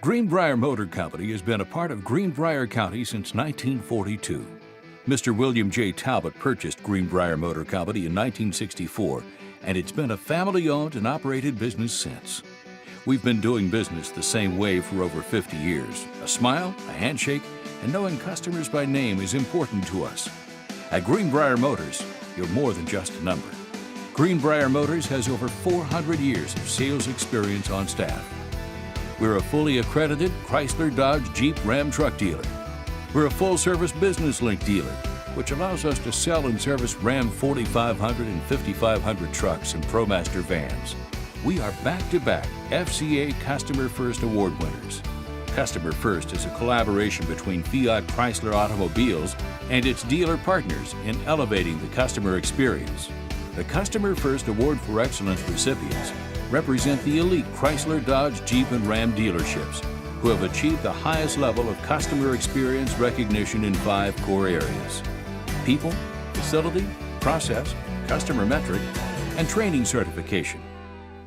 Greenbrier Motor Company has been a part of Greenbrier County since 1942. Mr. William J. Talbot purchased Greenbrier Motor Company in 1964, and it's been a family-owned and operated business since. We've been doing business the same way for over 50 years. A smile, a handshake, and knowing customers by name is important to us. At Greenbrier Motors, you're more than just a number. Greenbrier Motors has over 400 years of sales experience on staff. We're a fully accredited Chrysler, Dodge, Jeep, Ram truck dealer. We're a full-service business link dealer, which allows us to sell and service Ram 4500 and 5500 trucks and ProMaster vans. We are back-to-back FCA Customer First Award winners. Customer First is a collaboration between Fiat Chrysler Automobiles and its dealer partners in elevating the customer experience. The Customer First Award for Excellence recipients represent the elite Chrysler, Dodge, Jeep, and Ram dealerships who have achieved the highest level of customer experience recognition in 5 core areas: people, facility, process, customer metric, and training certification.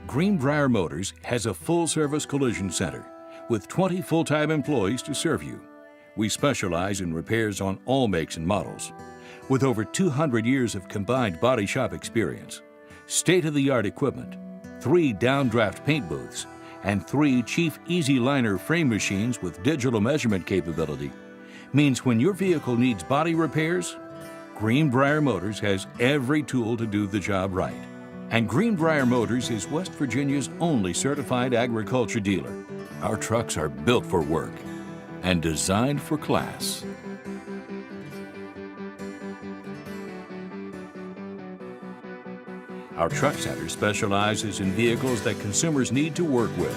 Greenbrier Motors has a full-service collision center with 20 full-time employees to serve you. We specialize in repairs on all makes and models. With over 200 years of combined body shop experience, state-of-the-art equipment, 3 downdraft paint booths, and 3 Chief Easy Liner frame machines with digital measurement capability means when your vehicle needs body repairs, Greenbrier Motors has every tool to do the job right. And Greenbrier Motors is West Virginia's only certified agriculture dealer. Our trucks are built for work and designed for class. Our truck center specializes in vehicles that consumers need to work with: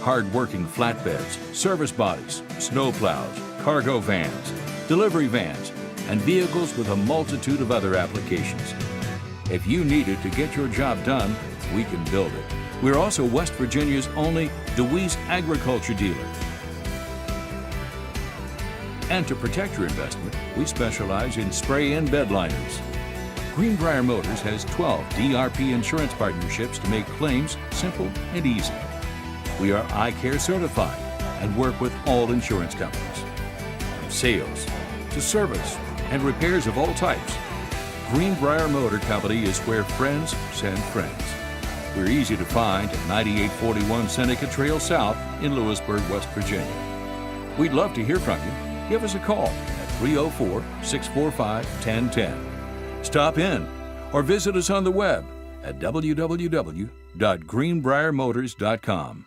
hard-working flatbeds, service bodies, snowplows, cargo vans, delivery vans, and vehicles with a multitude of other applications. If you need it to get your job done, we can build it. We're also West Virginia's only DeWeese agriculture dealer. And to protect your investment, we specialize in spray-in bed liners. Greenbrier Motors has 12 DRP insurance partnerships to make claims simple and easy. We are iCare certified and work with all insurance companies. From sales to service and repairs of all types, Greenbrier Motor Company is where friends send friends. We're easy to find at 9841 Seneca Trail South in Lewisburg, West Virginia. We'd love to hear from you. Give us a call at 304-645-1010. Stop in or visit us on the web at www.greenbriermotors.com.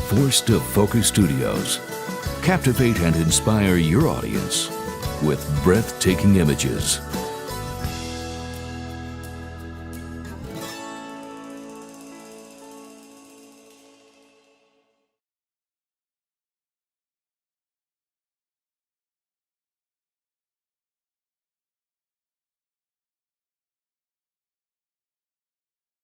Forced to Focus Studios. Captivate and inspire your audience with breathtaking images.